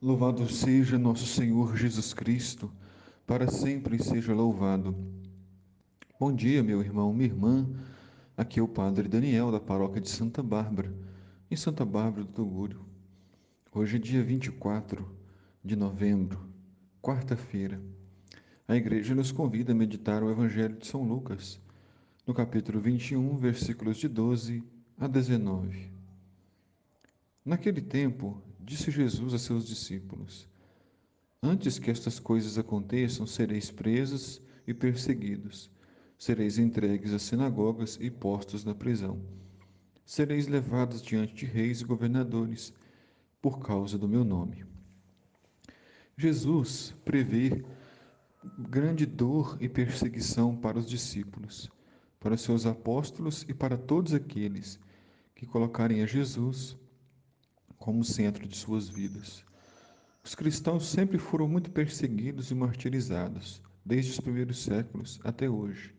Louvado seja nosso Senhor Jesus Cristo, para sempre seja louvado. Bom dia, meu irmão, minha irmã. Aqui é o Padre Daniel, da paróquia de Santa Bárbara, em Santa Bárbara do Tugúrio. Hoje é dia 24 de novembro, quarta-feira. A igreja nos convida a meditar o Evangelho de São Lucas, no capítulo 21, versículos de 12 a 19. Naquele tempo, disse Jesus a seus discípulos: Antes que estas coisas aconteçam, sereis presos e perseguidos. Sereis entregues às sinagogas e postos na prisão. Sereis levados diante de reis e governadores, por causa do meu nome. Jesus prevê grande dor e perseguição para os discípulos, para os seus apóstolos e para todos aqueles que colocarem a Jesus como centro de suas vidas. Os cristãos sempre foram muito perseguidos e martirizados, desde os primeiros séculos até hoje.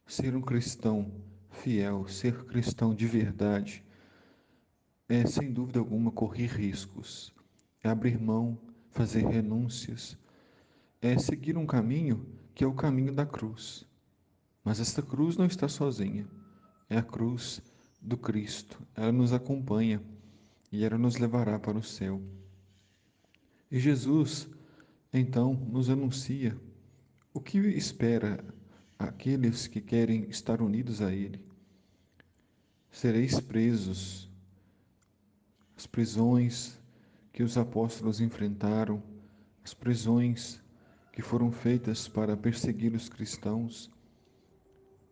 Ser um cristão fiel, ser cristão de verdade, é sem dúvida alguma correr riscos, é abrir mão, fazer renúncias, é seguir um caminho que é o caminho da cruz. Mas esta cruz não está sozinha, é a cruz do Cristo. Ela nos acompanha e ela nos levará para o céu. E Jesus, então, nos anuncia o que espera aqueles que querem estar unidos a Ele. Sereis presos. As prisões que os apóstolos enfrentaram, as prisões que foram feitas para perseguir os cristãos,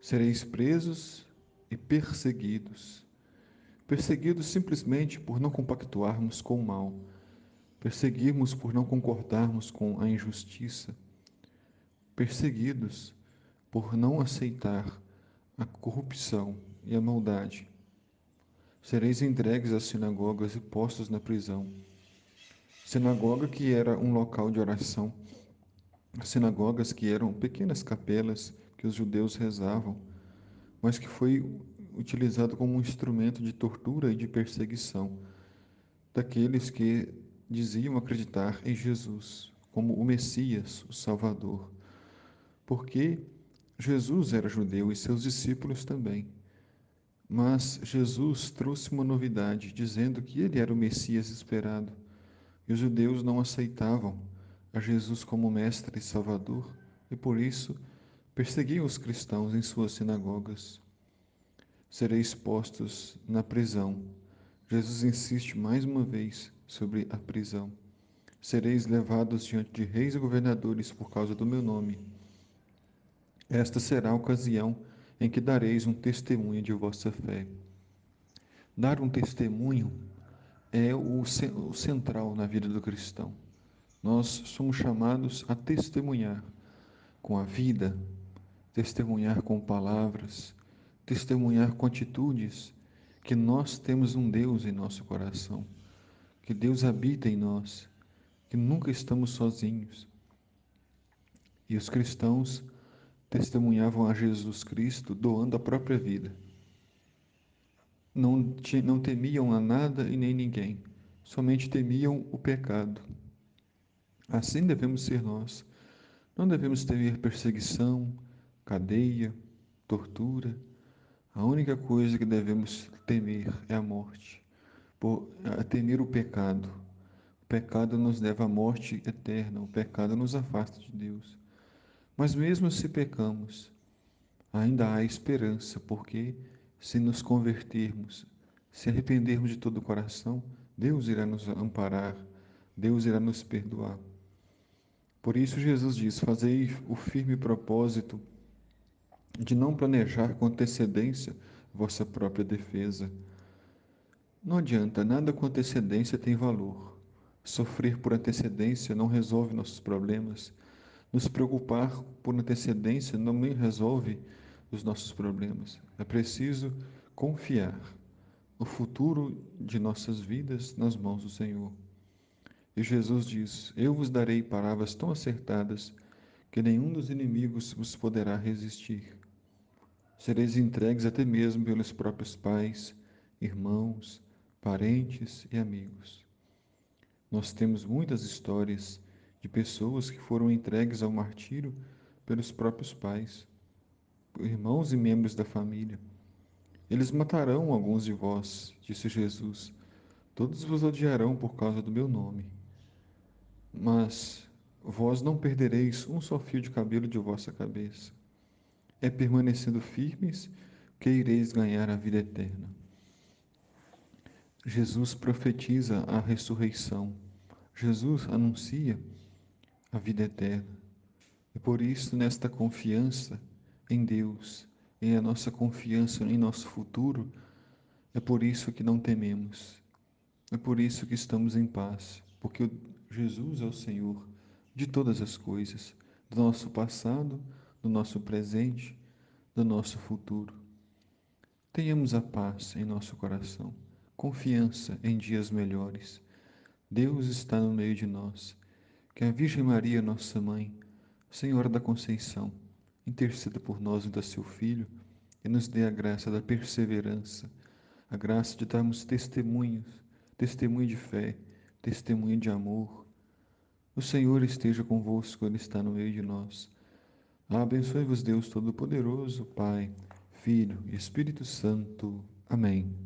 sereis presos e perseguidos. Perseguidos simplesmente por não compactuarmos com o mal, perseguirmos por não concordarmos com a injustiça, perseguidos por não aceitar a corrupção e a maldade. Sereis entregues às sinagogas e postos na prisão. Sinagoga que era um local de oração, sinagogas que eram pequenas capelas que os judeus rezavam, mas que foi utilizado como um instrumento de tortura e de perseguição daqueles que diziam acreditar em Jesus como o Messias, o Salvador, porque Jesus era judeu e seus discípulos também. Mas Jesus trouxe uma novidade, dizendo que ele era o Messias esperado. E os judeus não aceitavam a Jesus como mestre e salvador, e por isso perseguiam os cristãos em suas sinagogas. Sereis postos na prisão. Jesus insiste mais uma vez sobre a prisão. Sereis levados diante de reis e governadores por causa do meu nome. Esta será a ocasião em que dareis um testemunho de vossa fé. Dar um testemunho é o central na vida do cristão. Nós somos chamados a testemunhar com a vida, testemunhar com palavras, testemunhar com atitudes que nós temos um Deus em nosso coração, que Deus habita em nós, que nunca estamos sozinhos. E os cristãos testemunhavam a Jesus Cristo doando a própria vida. Não temiam a nada e nem ninguém, somente temiam o pecado. Assim devemos ser nós. Não devemos temer perseguição, cadeia, tortura. A única coisa que devemos temer é a morte, a temer o pecado. O pecado nos leva à morte eterna, o pecado nos afasta de Deus. Mas mesmo se pecamos, ainda há esperança, porque se nos convertermos, se arrependermos de todo o coração, Deus irá nos amparar, Deus irá nos perdoar. Por isso Jesus diz: fazei o firme propósito de não planejar com antecedência vossa própria defesa. Não adianta, nada com antecedência tem valor. Sofrer por antecedência não resolve nossos problemas. Nos preocupar por antecedência não resolve os nossos problemas. É preciso confiar o futuro de nossas vidas nas mãos do Senhor. E Jesus diz: Eu vos darei palavras tão acertadas que nenhum dos inimigos vos poderá resistir. Sereis entregues até mesmo pelos próprios pais, irmãos, parentes e amigos. Nós temos muitas histórias de pessoas que foram entregues ao martírio pelos próprios pais, irmãos e membros da família. Eles matarão alguns de vós, disse Jesus. Todos vos odiarão por causa do meu nome. Mas vós não perdereis um só fio de cabelo de vossa cabeça. É permanecendo firmes que ireis ganhar a vida eterna. Jesus profetiza a ressurreição. Jesus anuncia a vida eterna. E por isso, nesta confiança em Deus, em a nossa confiança em nosso futuro, é por isso que não tememos. É por isso que estamos em paz, porque Jesus é o Senhor de todas as coisas, do nosso passado, do nosso presente, do nosso futuro. Tenhamos a paz em nosso coração, confiança em dias melhores. Deus está no meio de nós. Que a Virgem Maria, nossa mãe, Senhora da Conceição, interceda por nós e da seu Filho e nos dê a graça da perseverança, a graça de darmos testemunho de fé, testemunho de amor. O Senhor esteja convosco, Ele está no meio de nós. Abençoe-vos Deus Todo-Poderoso, Pai, Filho e Espírito Santo. Amém.